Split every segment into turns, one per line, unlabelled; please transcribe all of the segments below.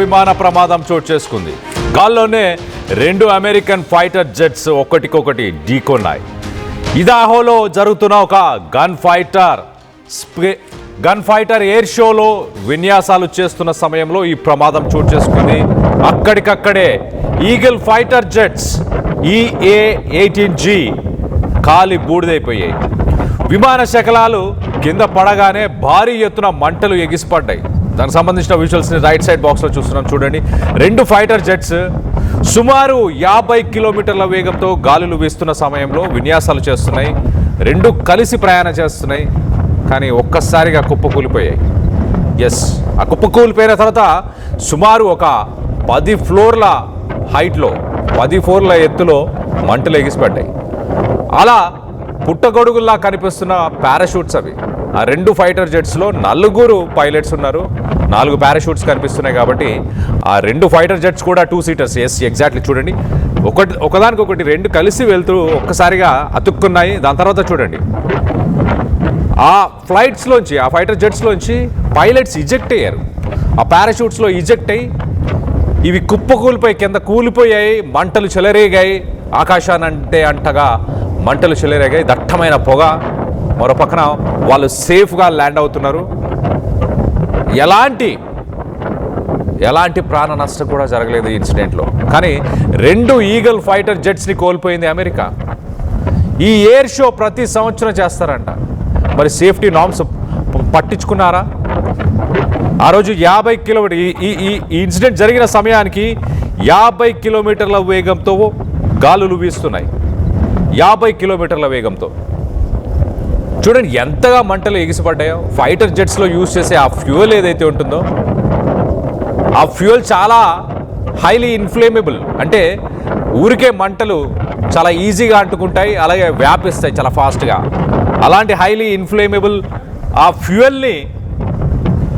విమాన ప్రమాదం చోటు చేసుకుంది. గాల్లోనే 2 అమెరికన్ ఫైటర్ జెట్స్ ఒకటికొకటి ఢీకొన్నాయి. ఇదాహోలో జరుగుతున్న ఒక గన్ ఫైటర్ ఎయిర్ షోలో విన్యాసాలు చేస్తున్న సమయంలో ఈ ప్రమాదం చోటు చేసుకుంది. అక్కడికక్కడే ఈగిల్ ఫైటర్ జెట్స్ EA-18G కాలి బూడిదైపోయాయి. విమాన శకలాలు కింద పడగానే భారీ ఎత్తున మంటలు ఎగిసిపడ్డాయి. దానికి సంబంధించిన విజువల్స్ని రైట్ సైడ్ బాక్స్లో చూస్తున్నాం, చూడండి. 2 ఫైటర్ జెట్స్ సుమారు 50 కిలోమీటర్ల వేగంతో గాలులు వీస్తున్న సమయంలో విన్యాసాలు చేస్తున్నాయి. 2 కలిసి ప్రయాణం చేస్తున్నాయి, కానీ ఒక్కసారిగా కుప్పకూలిపోయాయి. ఆ కుప్పకూలిపోయిన తర్వాత సుమారు ఒక 10 ఫ్లోర్ల హైట్లో 10 ఫ్లోర్ల ఎత్తులో మంటలు ఎగిసిపడ్డాయి. అలా పుట్టగొడుగుల్లా కనిపిస్తున్న పారాషూట్స్ అవి. ఆ 2 ఫైటర్ జెట్స్లో 4 పైలట్స్ ఉన్నారు, 4 పారాషూట్స్ కనిపిస్తున్నాయి. కాబట్టి ఆ 2 ఫైటర్ జెట్స్ కూడా 2 సీటర్స్. ఎగ్జాక్ట్లీ చూడండి, ఒకదానికొకటి 2 కలిసి వెళ్తూ ఒక్కసారిగా అతుక్కున్నాయి. దాని తర్వాత చూడండి, ఆ ఫ్లైట్స్లోంచి, ఆ ఫైటర్ జెట్స్లోంచి పైలట్స్ ఇజెక్ట్ అయ్యారు. ఆ పారాషూట్స్లో ఇజెక్ట్ అయ్యి ఇవి కుప్పకూలిపోయి కింద కూలిపోయాయి. మంటలు చెలరేగాయి, ఆకాశానంటే అంటగా మంటలు చెలరేగాయి, దట్టమైన పొగ. మరో పక్కన వాళ్ళు సేఫ్గా ల్యాండ్ అవుతున్నారు. ఎలాంటి ప్రాణ నష్టం కూడా జరగలేదు ఈ ఇన్సిడెంట్లో. కానీ 2 ఈగల్ ఫైటర్ జెట్స్ని కోల్పోయింది అమెరికా. ఈ ఎయిర్ షో ప్రతి సంవత్సరం చేస్తారంట. మరి సేఫ్టీ నార్మ్స్ పట్టించుకున్నారా? ఆ రోజు 50 కిలోమీటర్ ఈ ఇన్సిడెంట్ జరిగిన సమయానికి 50 కిలోమీటర్ల వేగంతో గాలులు వీస్తున్నాయి. 50 కిలోమీటర్ల వేగంతో చూడండి ఎంతగా మంటలు ఎగిసిపడ్డాయో. ఫైటర్ జెట్స్లో యూజ్ చేసే ఆ ఫ్యూయల్ ఏదైతే ఉంటుందో, ఆ ఫ్యూయల్ చాలా హైలీ ఇన్ఫ్లేమబుల్. అంటే ఊరికే మంటలు చాలా ఈజీగా అంటుకుంటాయి, అలాగే వ్యాపిస్తాయి చాలా ఫాస్ట్గా. అలాంటి హైలీ ఇన్ఫ్లేమబుల్ ఆ ఫ్యూయల్ని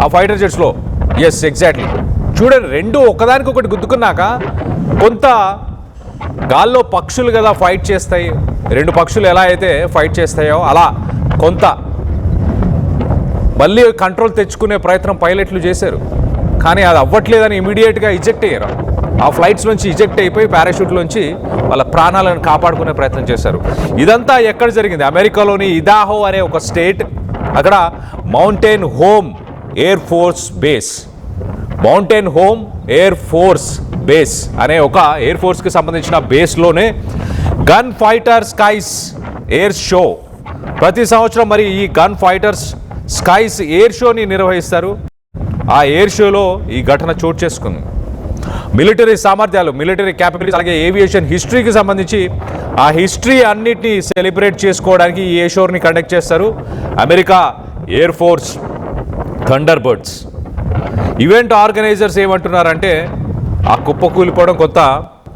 ఆ ఫైటర్ జెట్స్లో ఎగ్జాక్ట్లీ చూడండి, 2 ఒకదానికొకటి గుద్దుకున్నాక కొంత గాల్లో పక్షులు కదా ఫైట్ చేస్తాయి, 2 పక్షులు ఎలా అయితే ఫైట్ చేస్తాయో అలా కొంత మళ్ళీ కంట్రోల్ తెచ్చుకునే ప్రయత్నం పైలట్లు చేశారు. కానీ అది అవ్వట్లేదని ఇమీడియట్గా ఇజెక్ట్ అయ్యారు. ఆ ఫ్లైట్స్ నుంచి ఇజెక్ట్ అయిపోయి పారాషూట్లోంచి వాళ్ళ ప్రాణాలను కాపాడుకునే ప్రయత్నం చేశారు. ఇదంతా ఎక్కడ జరిగింది? అమెరికాలోని ఇదాహో అనే ఒక స్టేట్. అక్కడ mountain home air force base, mountain home air force base అనే ఒక ఎయిర్ ఫోర్స్కి సంబంధించిన బేస్లోనే gun fighter skies air show ప్రతి సంవత్సరం మరి ఈ గన్ ఫైటర్స్ స్కైస్ ఎయిర్ షోని నిర్వహిస్తారు. ఆ ఎయిర్ షోలో ఈ ఘటన చోటు చేసుకుంది. మిలిటరీ సామర్థ్యాలు, మిలిటరీ క్యాపబిలిటీస్, అలాగే ఏవియేషన్ హిస్టరీకి సంబంధించి ఆ హిస్టరీ అన్నిటినీ సెలబ్రేట్ చేసుకోవడానికి ఈ ఎయిర్ షోని కండక్ట్ చేస్తారు America air force thunder birds. Event organisers ఏమంటున్నారంటే ఆ కుప్పకూలిపోవడం కొంత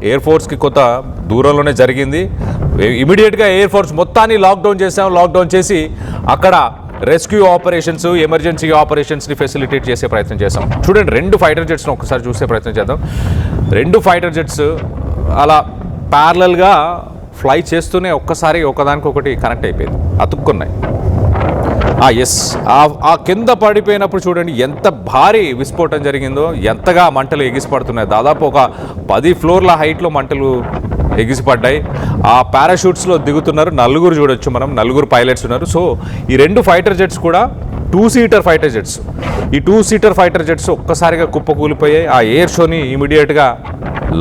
ఎయిర్ ఫోర్స్కి కొంత దూరంలోనే జరిగింది. ఇమీడియట్గా ఎయిర్ ఫోర్స్ మొత్తాన్ని లాక్డౌన్ చేసి అక్కడ రెస్క్యూ ఆపరేషన్స్, ఎమర్జెన్సీ ఆపరేషన్స్ని ఫెసిలిటేట్ చేసే ప్రయత్నం చేశాం. చూడండి, 2 ఫైటర్ జెట్స్ని ఒకసారి చూసే ప్రయత్నం చేద్దాం. 2 ఫైటర్ జెట్స్ అలా ప్యారలల్గా ఫ్లై చేస్తూనే ఒక్కసారి ఒకదానికొకటి కనెక్ట్ అయిపోయింది, అతుక్కున్నాయి. ఆ కింద పడిపోయినప్పుడు చూడండి ఎంత భారీ విస్ఫోటం జరిగిందో, ఎంతగా మంటలు ఎగిసిపడుతున్నాయి. దాదాపు ఒక 10 ఫ్లోర్ల హైట్లో మంటలు ఎగిసిపడ్డాయి. ఆ పారాషూట్స్లో దిగుతున్నారు 4 చూడొచ్చు మనం, 4 పైలట్స్ ఉన్నారు. సో ఈ 2 ఫైటర్ జెట్స్ కూడా 2 సీటర్ ఫైటర్ జెట్స్. ఈ 2 సీటర్ ఫైటర్ జెట్స్ ఒక్కసారిగా కుప్పకూలిపోయాయి. ఆ ఎయిర్ షోని ఇమీడియట్గా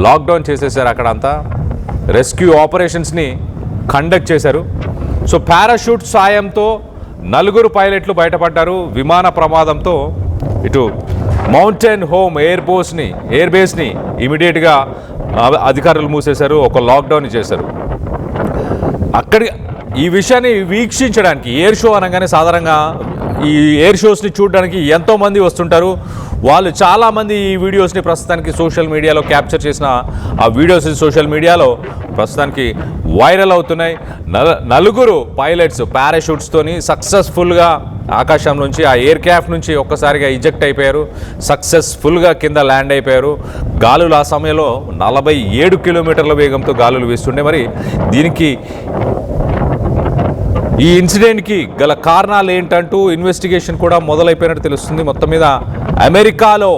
లాక్డౌన్ చేసేసారు. అక్కడ అంతా రెస్క్యూ ఆపరేషన్స్ని కండక్ట్ చేశారు. సో పారాషూట్ సాయంతో 4 పైలట్లు బయటపడ్డారు. విమాన ప్రమాదంతో ఇటు మౌంటైన్ హోమ్ ఎయిర్ బేస్ని ఇమీడియట్గా అధికారులు మూసేశారు, ఒక లాక్డౌన్ చేశారు. ఈ విషయాన్ని వీక్షించడానికి, ఎయిర్ షో అనగానే సాధారణంగా ఈ ఎయిర్ షోస్ని చూడడానికి ఎంతోమంది వస్తుంటారు. వాళ్ళు చాలామంది ఈ వీడియోస్ని ప్రస్తుతానికి సోషల్ మీడియాలో క్యాప్చర్ చేసిన ఆ వీడియోస్ సోషల్ మీడియాలో ప్రస్తుతానికి వైరల్ అవుతున్నాయి. 4 పైలట్స్ పారాషూట్స్తోని సక్సెస్ఫుల్గా ఆకాశం నుంచి, ఆ ఎయిర్ క్రాఫ్ట్ నుంచి ఒక్కసారిగా ఇజెక్ట్ అయిపోయారు, సక్సెస్ఫుల్గా కింద ల్యాండ్ అయిపోయారు. గాలులు ఆ సమయంలో 47 కిలోమీటర్ల వేగంతో గాలులు వీస్తుండే. మరి దీనికి ఈ ఇన్సిడెంట్కి గల కారణాలు ఏంటంటూ ఇన్వెస్టిగేషన్ కూడా మొదలైపోయినట్టు తెలుస్తుంది. మొత్తం మీద అమెరికాలో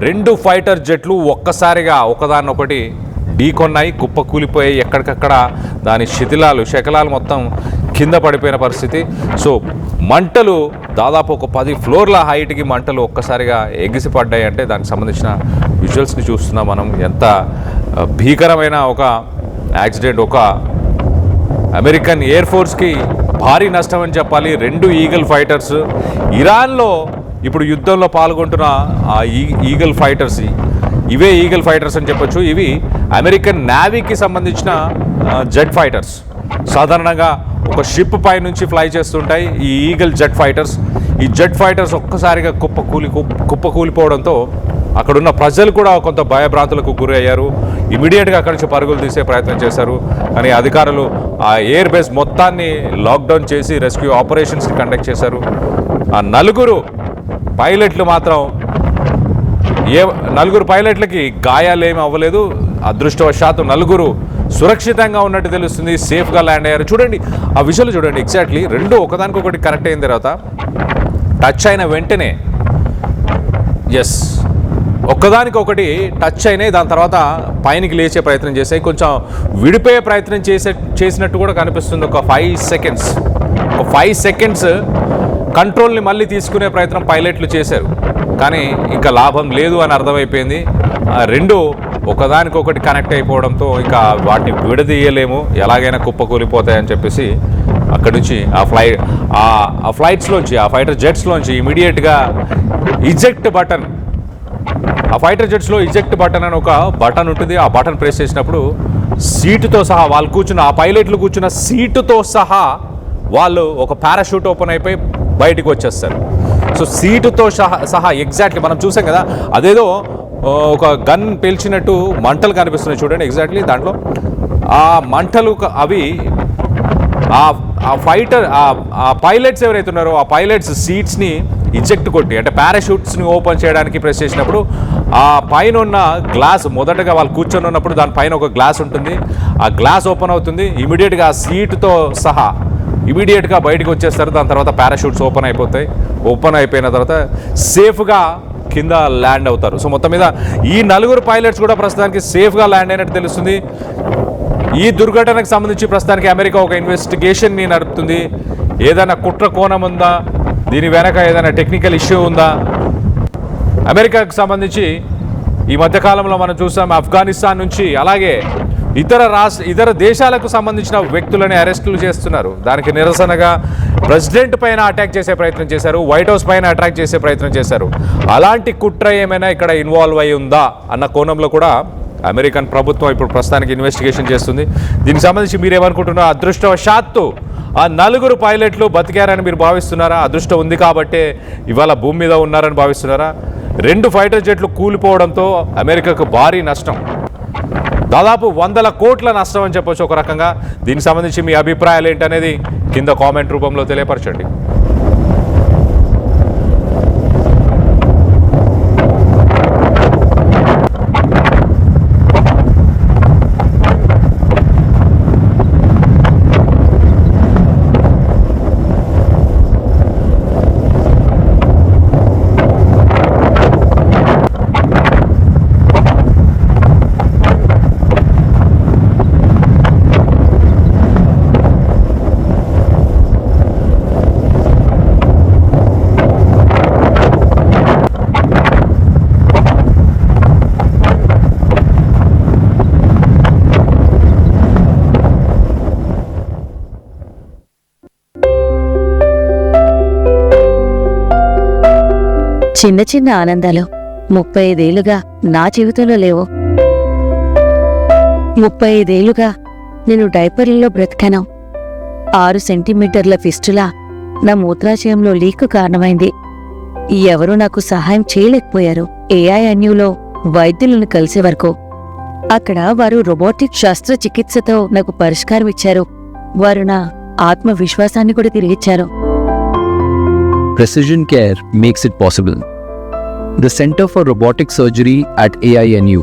2 ఫైటర్ జెట్లు ఒక్కసారిగా ఒకదాన్నొకటి ఢీకొన్నాయి, కుప్ప కూలిపోయాయి. ఎక్కడికక్కడ దాని శకలాలు మొత్తం కింద పడిపోయిన పరిస్థితి. సో మంటలు దాదాపు ఒక 10 ఫ్లోర్ల హైట్కి మంటలు ఒక్కసారిగా ఎగిసిపడ్డాయి. అంటే దానికి సంబంధించిన విజువల్స్ని చూస్తున్నాం మనం. ఎంత భీకరమైన ఒక యాక్సిడెంట్, ఒక అమెరికన్ ఎయిర్ ఫోర్స్కి భారీ నష్టం అని చెప్పాలి. 2 ఈగల్ ఫైటర్స్ ఇరాన్లో ఇప్పుడు యుద్ధంలో పాల్గొంటున్న ఆ ఈగల్ ఫైటర్స్, ఇవే ఈగల్ ఫైటర్స్ అని చెప్పొచ్చు. ఇవి అమెరికన్ నేవీకి సంబంధించిన జెట్ ఫైటర్స్. సాధారణంగా ఒక షిప్ పై నుంచి ఫ్లై చేస్తుంటాయి ఈ ఈగల్ జెట్ ఫైటర్స్. ఈ జెట్ ఫైటర్స్ ఒక్కసారిగా కుప్ప కూలిపోవడంతో అక్కడున్న ప్రజలు కూడా కొంత భయభ్రాంతులకు గురి అయ్యారు. ఇమీడియట్గా అక్కడి నుంచి పరుగులు తీసే ప్రయత్నం చేశారు. కానీ అధికారులు ఆ ఎయిర్ బేస్ మొత్తాన్ని లాక్డౌన్ చేసి రెస్క్యూ ఆపరేషన్స్ని కండక్ట్ చేశారు. ఆ నలుగురు పైలట్లకి గాయాలేమీ అవ్వలేదు. అదృష్టవశాత్తు నలుగురు సురక్షితంగా ఉన్నట్టు తెలుస్తుంది, సేఫ్గా ల్యాండ్ అయ్యారు. చూడండి ఆ విషయాలు చూడండి, ఎగ్జాక్ట్లీ 2 ఒకదానికొకటి కనెక్ట్ అయిన తర్వాత టచ్ అయిన వెంటనే ఒక్కదానికొకటి టచ్ అయినాయి. దాని తర్వాత పైనకి లేచే ప్రయత్నం చేశాయి, కొంచెం విడిపోయే ప్రయత్నం చేసినట్టు కూడా కనిపిస్తుంది. ఒక 5 సెకండ్స్ కంట్రోల్ని మళ్ళీ తీసుకునే ప్రయత్నం పైలట్లు చేశారు, కానీ ఇంకా లాభం లేదు అని అర్థమైపోయింది. 2 ఒకదానికొకటి కనెక్ట్ అయిపోవడంతో ఇంకా వాటిని విడదీయలేము, ఎలాగైనా కుప్పకూలిపోతాయని చెప్పేసి అక్కడి నుంచి ఆ ఫ్లైట్స్లోంచి, ఆ ఫైటర్ జెట్స్లోంచి ఇమీడియట్గా ఇజెక్ట్ బటన్, ఆ ఫైటర్ జెట్స్లో ఇజెక్ట్ బటన్ అని ఒక బటన్ ఉంటుంది. ఆ బటన్ ప్రెస్ చేసినప్పుడు సీటుతో సహా వాళ్ళు కూర్చున్న, ఆ పైలట్లు కూర్చున్న సీటుతో సహా వాళ్ళు ఒక పారాషూట్ ఓపెన్ అయిపోయి బయటికి వచ్చేస్తారు. సో సీటుతో సహా ఎగ్జాక్ట్లీ మనం చూసాం కదా, అదేదో ఒక గన్ పేల్చినట్టు మంటలు కనిపిస్తున్నాయి చూడండి. ఎగ్జాక్ట్లీ దాంట్లో ఆ మంటలు అవి ఆ ఫైటర్ ఆ పైలట్స్ ఎవరైతే ఉన్నారో ఆ పైలట్స్ సీట్స్ని ఇజెక్ట్ కొట్టి, అంటే పారాషూట్స్ని ఓపెన్ చేయడానికి ప్రెస్ చేసినప్పుడు ఆ పైన ఉన్న గ్లాస్, మొదటగా వాళ్ళు కూర్చొని ఉన్నప్పుడు దానిపైన ఒక గ్లాస్ ఉంటుంది, ఆ గ్లాస్ ఓపెన్ అవుతుంది. ఇమీడియట్గా ఆ సీటుతో సహా ఇమీడియట్గా బయటకు వచ్చేస్తారు. దాని తర్వాత పారాషూట్స్ ఓపెన్ అయిపోతాయి. ఓపెన్ అయిపోయిన తర్వాత సేఫ్గా కింద ల్యాండ్ అవుతారు. సో మొత్తం మీద ఈ 4 పైలట్స్ కూడా ప్రస్తుతానికి సేఫ్గా ల్యాండ్ అయినట్టు తెలుస్తుంది. ఈ దుర్ఘటనకు సంబంధించి ప్రస్తుతానికి అమెరికా ఒక ఇన్వెస్టిగేషన్ని నడుపుతుంది. ఏదైనా కుట్ర కోణం ఉందా, దీని వెనక ఏదైనా టెక్నికల్ ఇష్యూ ఉందా? అమెరికాకు సంబంధించి ఈ మధ్యకాలంలో మనం చూసాం ఆఫ్ఘనిస్తాన్ నుంచి, అలాగే ఇతర దేశాలకు సంబంధించిన వ్యక్తులని అరెస్టులు చేస్తున్నారు. దానికి నిరసనగా ప్రెసిడెంట్ పైన అటాక్ చేసే ప్రయత్నం చేశారు, వైట్ హౌస్ పైన అటాక్ చేసే ప్రయత్నం చేశారు. అలాంటి కుట్ర ఏమైనా ఇక్కడ ఇన్వాల్వ్ అయి ఉందా అన్న కోణంలో కూడా అమెరికన్ ప్రభుత్వం ఇప్పుడు ప్రస్తుతానికి ఇన్వెస్టిగేషన్ చేస్తుంది. దీనికి సంబంధించి మీరేమనుకుంటున్నారో? అదృష్టవశాత్తు ఆ 4 పైలట్లు బతికారని మీరు భావిస్తున్నారా? అదృష్టం ఉంది కాబట్టే ఇవాళ భూమి మీద ఉన్నారని భావిస్తున్నారా? 2 ఫైటర్ జెట్లు కూలిపోవడంతో అమెరికాకు భారీ నష్టం, దాదాపు 100 కోట్ల నష్టం అని చెప్పొచ్చు ఒక రకంగా. దీనికి సంబంధించి మీ అభిప్రాయాలు ఏంటనేది కింద కామెంట్ రూపంలో తెలియపరచండి.
చిన్న చిన్న ఆనందాలు 35 ఏళ్లుగా నా జీవితంలో లేవు. 35 ఏళ్లుగా నేను డైపర్లలో బ్రతికాను. 6 సెంటీమీటర్ల ఫిస్టులా నా మూత్రాశయంలో లీక్ కారణమైంది. ఎవరూ నాకు సహాయం చేయలేకపోయారు. AINUలో వైద్యులను కలిసే వరకు. అక్కడ వారు రోబోటిక్ శస్త్రచికిత్సతో నాకు పరిష్కారం ఇచ్చారు. వారు నా ఆత్మవిశ్వాసాన్ని కూడా తిరిగిచ్చారు.
Precision care makes it possible. The Center for Robotic Surgery at AINU